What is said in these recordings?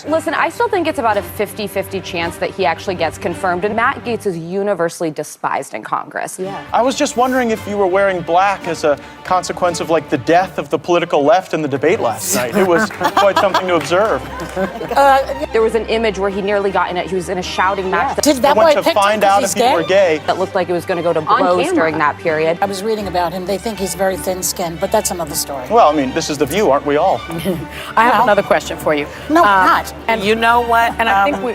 Listen, I still think it's about a 50-50 chance that he actually gets confirmed, and Matt Gaetz is universally despised in Congress. Yeah. I was just wondering if you were wearing black as a consequence of, like, the death of the political left in the debate last night. It was quite something to observe. There was an image where he nearly got in it. He was in a shouting match. Did that I boy went to find out if he were gay. That looked like it was going to go to blows during that period. I was reading about him. They think he's very thin-skinned, but that's another story. Well, I mean, this is The View, aren't we all? I have another question for you. No, not. And you know what? And I think we...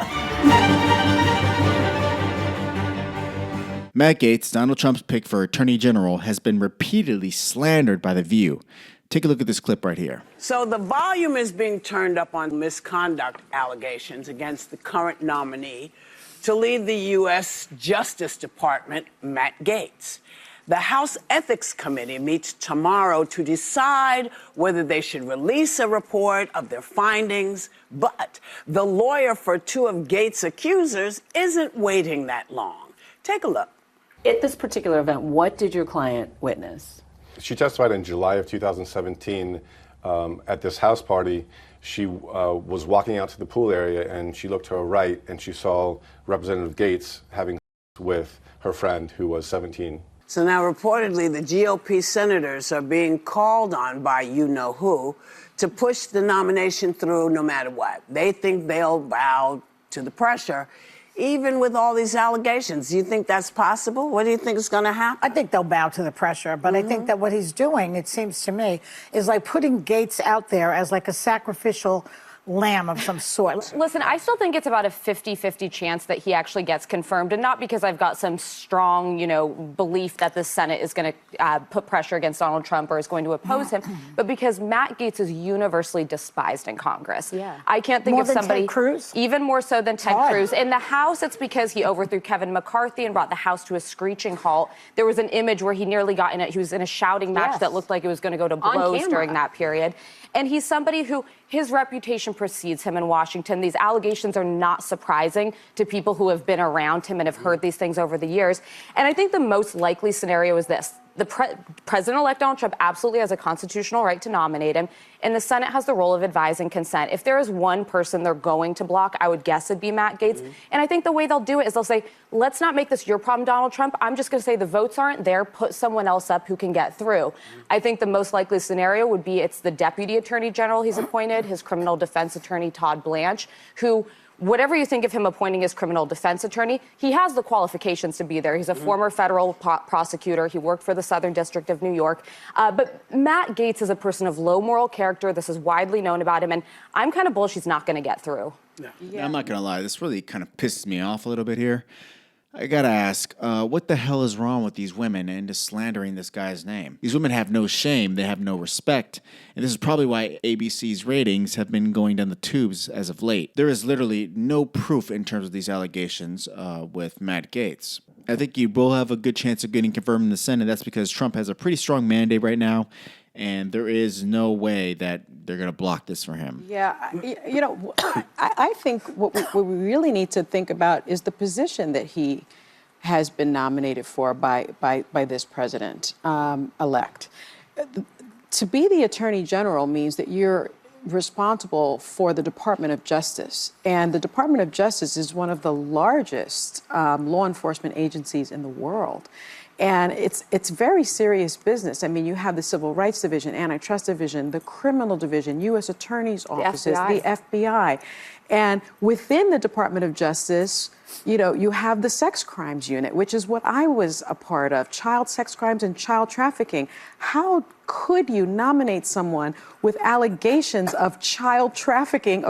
Matt Gaetz, Donald Trump's pick for Attorney General, has been repeatedly slandered by The View. Take a look at this clip right here. So the volume is being turned up on misconduct allegations against the current nominee to lead the U.S. Justice Department, Matt Gaetz. The House Ethics Committee meets tomorrow to decide whether they should release a report of their findings, but the lawyer for two of Gaetz' accusers isn't waiting that long. Take a look. At this particular event, what did your client witness? She testified in July of 2017 at this house party. She was walking out to the pool area and she looked to her right and she saw Representative Gaetz having with her friend who was 17. So now reportedly the GOP senators are being called on by you-know-who to push the nomination through no matter what. They think they'll bow to the pressure, even with all these allegations. Do you think that's possible? What do you think is going to happen? I think they'll bow to the pressure, but I think that what he's doing, it seems to me, is like putting Gaetz out there as like a sacrificial lamb of some sort. Listen, I still think it's about a 50-50 chance that he actually gets confirmed, and not because I've got some strong, belief that the Senate is going to put pressure against Donald Trump or is going to oppose him, but because Matt Gaetz is universally despised in Congress. Yeah. I can't think more of than somebody... Ted Cruz? Even more so than Ted Cruz. In the House, it's because he overthrew Kevin McCarthy and brought the House to a screeching halt. There was an image where he nearly got in it. He was in a shouting match that looked like it was going to go to blows during that period. And he's somebody who, his reputation precedes him in Washington. These allegations are not surprising to people who have been around him and have heard these things over the years. And I think the most likely scenario is this. The President-elect Donald Trump absolutely has a constitutional right to nominate him, and the Senate has the role of advising consent. If there is one person they're going to block, I would guess it'd be Matt Gaetz. And I think the way they'll do it is they'll say, let's not make this your problem, Donald Trump. I'm just going to say the votes aren't there. Put someone else up who can get through. I think the most likely scenario would be it's the Deputy Attorney General he's appointed, his criminal defense attorney, Todd Blanche, who... Whatever you think of him appointing as criminal defense attorney, he has the qualifications to be there. He's a former federal prosecutor. He worked for the Southern District of New York. But Matt Gaetz is a person of low moral character. This is widely known about him. And I'm kind of bullish he's not going to get through. Yeah, I'm not going to lie. This really kind of pisses me off a little bit here. I got to ask, what the hell is wrong with these women and just slandering this guy's name? These women have no shame. They have no respect. And this is probably why ABC's ratings have been going down the tubes as of late. There is literally no proof in terms of these allegations with Matt Gaetz. I think you will have a good chance of getting confirmed in the Senate. That's because Trump has a pretty strong mandate right now. And there is no way that they're going to block this for him. Yeah, I think what we really need to think about is the position that he has been nominated for by this president-elect. To be the Attorney General means that you're responsible for the Department of Justice. And the Department of Justice is one of the largest law enforcement agencies in the world. And it's very serious business. I mean, you have the Civil Rights Division, Antitrust Division, the Criminal Division, U.S. Attorney's offices, the FBI. And within the Department of Justice, you have the Sex Crimes Unit, which is what I was a part of, child sex crimes and child trafficking. How could you nominate someone with allegations of child trafficking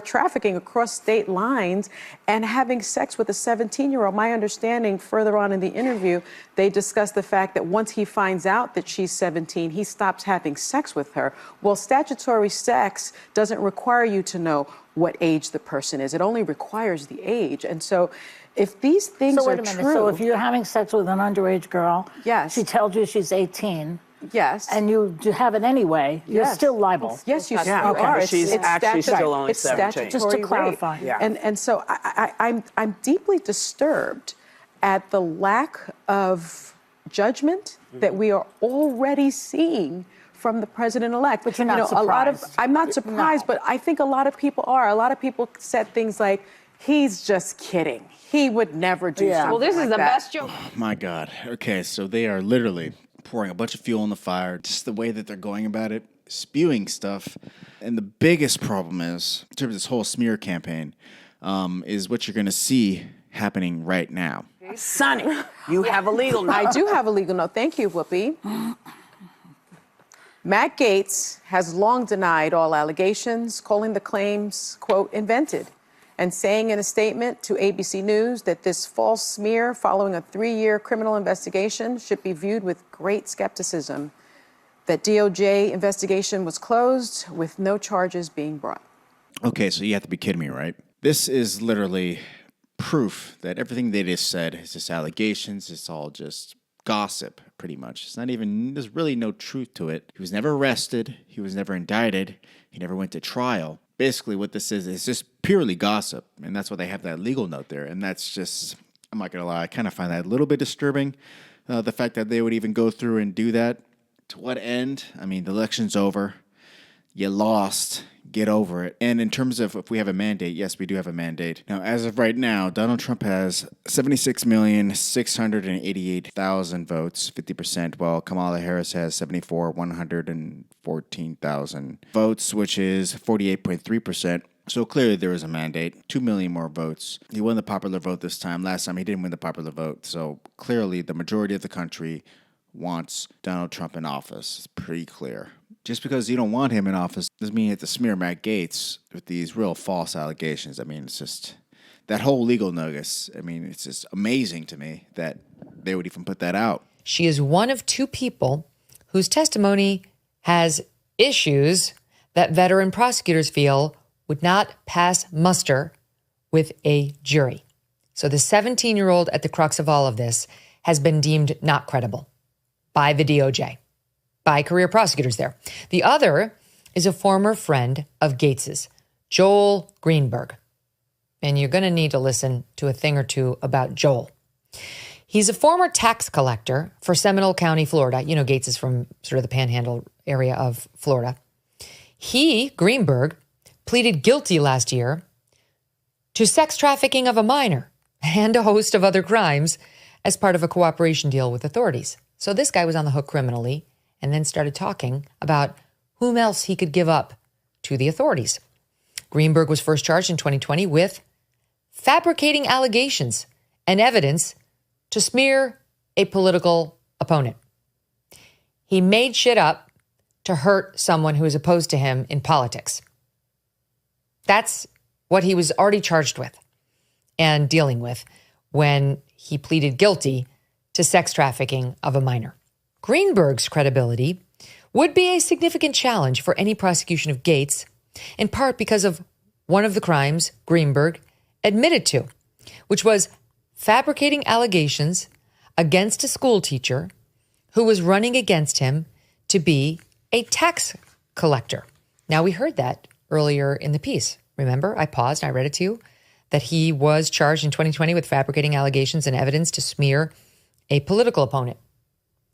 trafficking across state lines and having sex with a 17-year-old? My understanding further on in the interview, they discussed the fact that once he finds out that she's 17, he stops having sex with her. Well, statutory sex doesn't require you to know what age the person is. It only requires the age. And so if these things are true... So if you're having sex with an underage girl, yes, she tells you she's 18, yes, and you have it anyway, you're still liable. Yes, you are. She's actually still only 17. Just to clarify. And so I'm deeply disturbed at the lack of judgment that we are already seeing from the president-elect. But you're not surprised. I'm not surprised, but I think a lot of people are. A lot of people said things like, he's just kidding. He would never do something Well, this like is the that. best joke. Oh, my God. Okay, so they are literally pouring a bunch of fuel on the fire. Just the way that they're going about it, spewing stuff. And the biggest problem is, in terms of this whole smear campaign, is what you're going to see happening right now. Sonny, you have a legal note. I do have a legal note. Thank you, Whoopi. Matt Gaetz has long denied all allegations, calling the claims, quote, invented, and saying in a statement to ABC News that this false smear following a 3-year criminal investigation should be viewed with great skepticism. That DOJ investigation was closed with no charges being brought. Okay, so you have to be kidding me, right? This is literally proof that everything they just said is just allegations. It's all just gossip, pretty much. It's not even, there's really no truth to it. He was never arrested. He was never indicted. He never went to trial. Basically, what this is just purely gossip. And that's why they have that legal note there. And that's just, I'm not going to lie, I kind of find that a little bit disturbing. The fact that they would even go through and do that. To what end? I mean, the election's over. You lost. Get over it. And in terms of if we have a mandate, yes, we do have a mandate. Now, as of right now, Donald Trump has 76,688,000 votes, 50%, while Kamala Harris has 74,114,000 votes, which is 48.3%. So clearly there is a mandate. 2 million more votes. He won the popular vote this time. Last time he didn't win the popular vote. So clearly the majority of the country wants Donald Trump in office. It's pretty clear. Just because you don't want him in office doesn't mean you have to smear Matt Gaetz with these real false allegations. I mean, it's just that whole legal notice. I mean, it's just amazing to me that they would even put that out. She is one of 2 people whose testimony has issues that veteran prosecutors feel would not pass muster with a jury. So the 17-year-old at the crux of all of this has been deemed not credible by the DOJ, by career prosecutors there. The other is a former friend of Gaetz's, Joel Greenberg. And you're going to need to listen to a thing or two about Joel. He's a former tax collector for Seminole County, Florida. You know, Gaetz is from sort of the panhandle area of Florida. He, Greenberg, pleaded guilty last year to sex trafficking of a minor and a host of other crimes as part of a cooperation deal with authorities. So this guy was on the hook criminally and then started talking about whom else he could give up to the authorities. Greenberg was first charged in 2020 with fabricating allegations and evidence to smear a political opponent. He made shit up to hurt someone who is opposed to him in politics. That's what he was already charged with and dealing with when he pleaded guilty to sex trafficking of a minor. Greenberg's credibility would be a significant challenge for any prosecution of Gaetz, in part because of one of the crimes Greenberg admitted to, which was fabricating allegations against a school teacher who was running against him to be a tax collector. Now, we heard that earlier in the piece. Remember, I paused, I read it to you, that he was charged in 2020 with fabricating allegations and evidence to smear a political opponent.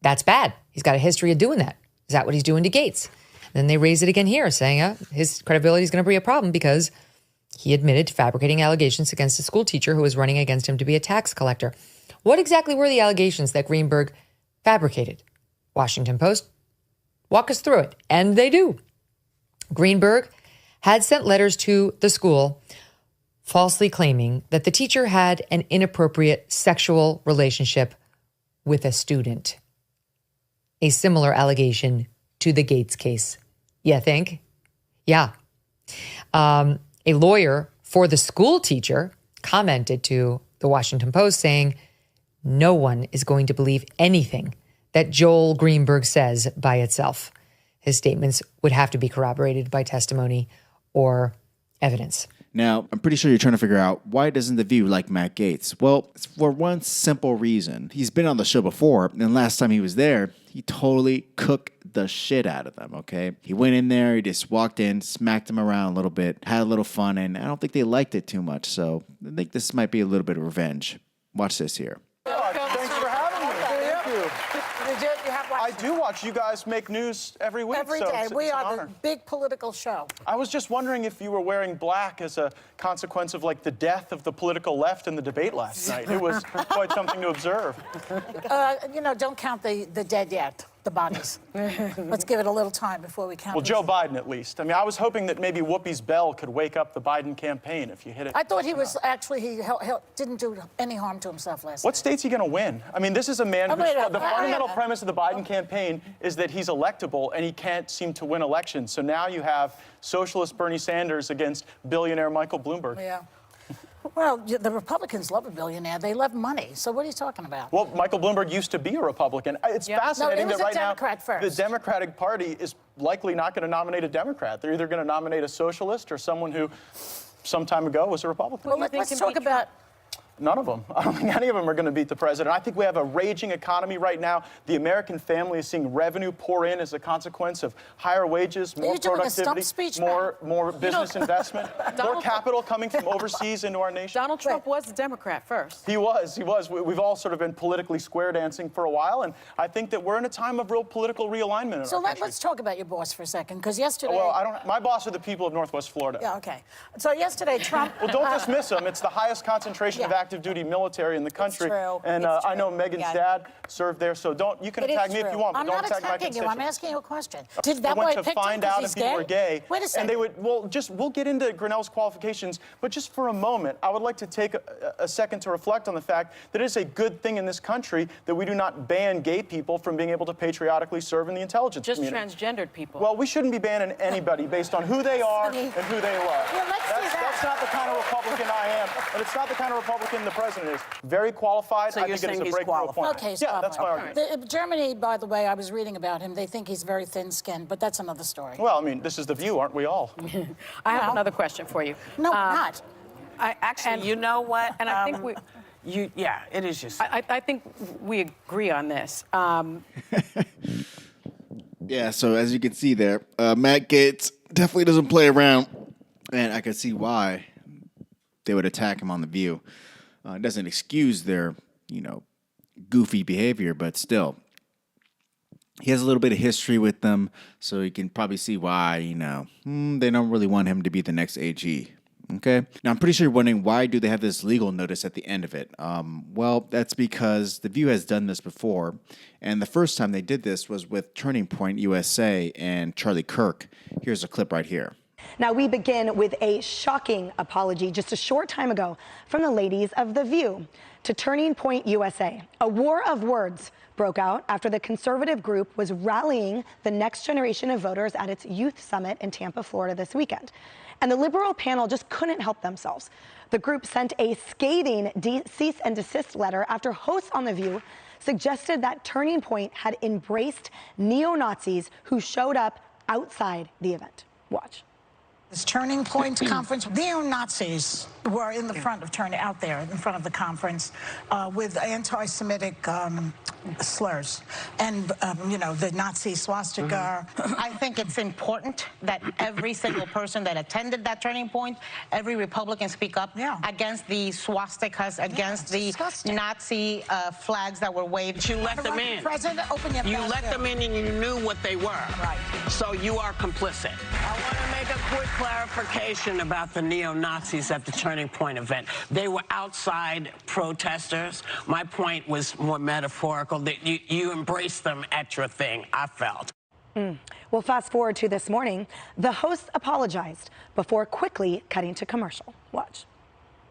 That's bad. He's got a history of doing that. Is that what he's doing to Gaetz? Then they raise it again here, saying his credibility is going to be a problem because he admitted to fabricating allegations against a school teacher who was running against him to be a tax collector. What exactly were the allegations that Greenberg fabricated? Washington Post, walk us through it. And they do. Greenberg had sent letters to the school falsely claiming that the teacher had an inappropriate sexual relationship with a student. A similar allegation to the Gaetz case. You think? Yeah. A lawyer for the school teacher commented to the Washington Post saying, no one is going to believe anything that Joel Greenberg says by itself. His statements would have to be corroborated by testimony or evidence. Now, I'm pretty sure you're trying to figure out, why doesn't The View like Matt Gaetz? Well, it's for one simple reason. He's been on the show before, and last time he was there, he totally cooked the shit out of them, okay? He went in there, he just walked in, smacked them around a little bit, had a little fun, and I don't think they liked it too much, so I think this might be a little bit of revenge. Watch this here. Thanks for having me. Thank you. I do watch. You guys make news every week. Every so day. it's We an are honor. the big political show. I was just wondering if you were wearing black as a consequence of like the death of the political left in the debate last night. It was quite something to observe. Don't count the dead yet, the bodies. Let's give it a little time before we count. Well, Joe Biden at least. I mean, I was hoping that maybe Whoopi's bell could wake up the Biden campaign if you hit it. I thought he was actually, he didn't do any harm to himself last What night. state's he going to win? I mean, this is a man who's, the fundamental premise of the Biden campaign is that he's electable and he can't seem to win elections. So now you have socialist Bernie Sanders against billionaire Michael Bloomberg. Yeah. Well, the Republicans love a billionaire. They love money. So what are you talking about? Well, Michael Bloomberg used to be a Republican. It's fascinating No, he was that right a Democrat now first. the Democratic Party is likely not going to nominate a Democrat. They're either going to nominate a socialist or someone who some time ago was a Republican. Well, let's talk about... None of them. I don't think any of them are going to beat the president. I think we have a raging economy right now. The American family is seeing revenue pour in as a consequence of higher wages, more you doing a stump productivity, speech, more business investment, more Donald capital coming from overseas into our nation. Donald Trump was a Democrat first. He was. We've all sort of been politically square dancing for a while, and I think that we're in a time of real political realignment in So our country. let's talk about your boss for a second, because yesterday... Well, my boss are the people of Northwest Florida. Yeah, okay. So yesterday, Trump... Well, don't dismiss them. It's the highest concentration of active duty military in the country. true. And It's I true. know Megan's dad served there, so you can attack me if you want, but I'm don't not attack my attacking you. I'm constituents. asking you a question. Did They that went boy to pick him find out because if he's people were gay. Wait a second. And they would, we'll get into Grinnell's qualifications, but just for a moment, I would like to take a second to reflect on the fact that it is a good thing in this country that we do not ban gay people from being able to patriotically serve in the intelligence Just community. transgendered people. Well, we shouldn't be banning anybody based on who they are and who they love. Yeah, let's do that. That's not the kind of Republican I am, and it's not the kind of Republican the president is. Very qualified. So I you're think it is saying a he's breakthrough qualified. appointment. Okay, Yeah, stop. that's my argument. Germany, by the way, I was reading about him. They think he's very thin-skinned, but that's another story. Well, I mean, this is the view, aren't we all? I have another question for you. No, not. You know what? And I think it is just. I think we agree on this. Yeah, so as you can see there, Matt Gaetz definitely doesn't play around, and I can see why they would attack him on The View. It doesn't excuse their, goofy behavior, but still. He has a little bit of history with them, so you can probably see why, they don't really want him to be the next AG. Okay? Now, I'm pretty sure you're wondering, why do they have this legal notice at the end of it? Well, that's because The View has done this before, and the first time they did this was with Turning Point USA and Charlie Kirk. Here's a clip right here. Now we begin with a shocking apology just a short time ago from the ladies of The View to Turning Point USA. A war of words broke out after the conservative group was rallying the next generation of voters at its youth summit in Tampa, Florida this weekend. And the liberal panel just couldn't help themselves. The group sent a scathing cease and desist letter after hosts on The View suggested that Turning Point had embraced neo-Nazis who showed up outside the event. Watch. This Turning Point conference, neo-Nazis were in the front of out there in front of the conference with anti-Semitic slurs and, the Nazi swastika. I think it's important that every single person that attended that Turning Point, every Republican speak up against the swastikas, against the disgusting. Nazi flags that were waved. You let them in. President, open your You mouth let there. them in and you knew what they were. Right. So you are complicit. I want to make a quick clarification about the neo-Nazis at the Turning Point event. They were outside protesters. My point was more metaphorical, that you embraced them at your thing, I felt. Well, fast forward to this morning, the hosts apologized before quickly cutting to commercial. Watch.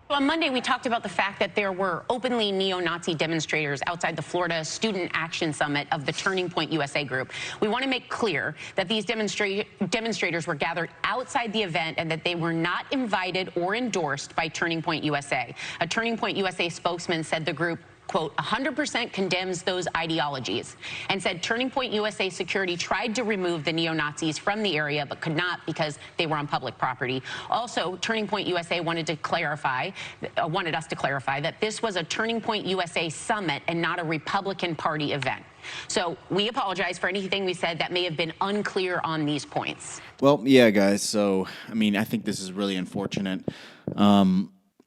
On Monday, we talked about the fact that there were openly neo-Nazi demonstrators outside the Florida Student Action Summit of the Turning Point USA group. We want to make clear that these demonstrators were gathered outside the event and that they were not invited or endorsed by Turning Point USA. A Turning Point USA spokesman said the group, quote, 100% condemns those ideologies, and said Turning Point USA security tried to remove the neo-Nazis from the area but could not because they were on public property. Also, Turning Point USA wanted us to clarify that this was a Turning Point USA summit and not a Republican Party event. So we apologize for anything we said that may have been unclear on these points. Well, yeah, guys. So, I think this is really unfortunate.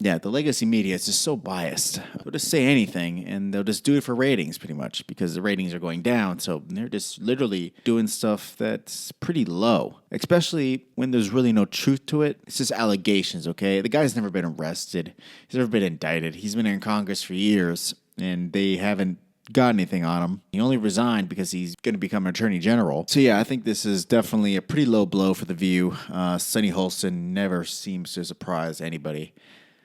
Yeah, the legacy media is just so biased. They'll just say anything, and they'll just do it for ratings, pretty much, because the ratings are going down. So they're just literally doing stuff that's pretty low, especially when there's really no truth to it. It's just allegations, okay? The guy's never been arrested. He's never been indicted. He's been in Congress for years, and they haven't got anything on him. He only resigned because he's going to become Attorney General. So yeah, I think this is definitely a pretty low blow for The View. Sunny Holston never seems to surprise anybody.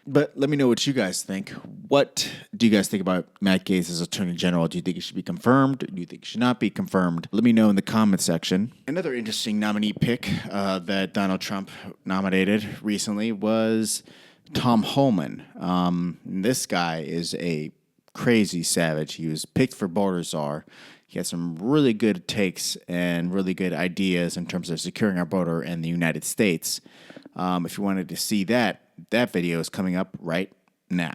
But let me know what you guys think. What do you guys think about Matt Gaetz as Attorney General? Do you think it should be confirmed? Do you think it should not be confirmed? Let me know in the comment section. Another interesting nominee pick that Donald Trump nominated recently was Tom Homan. This guy is a crazy savage. He was picked for border czar. He had some really good takes and really good ideas in terms of securing our border in the United States. If you wanted to see that video is coming up right now.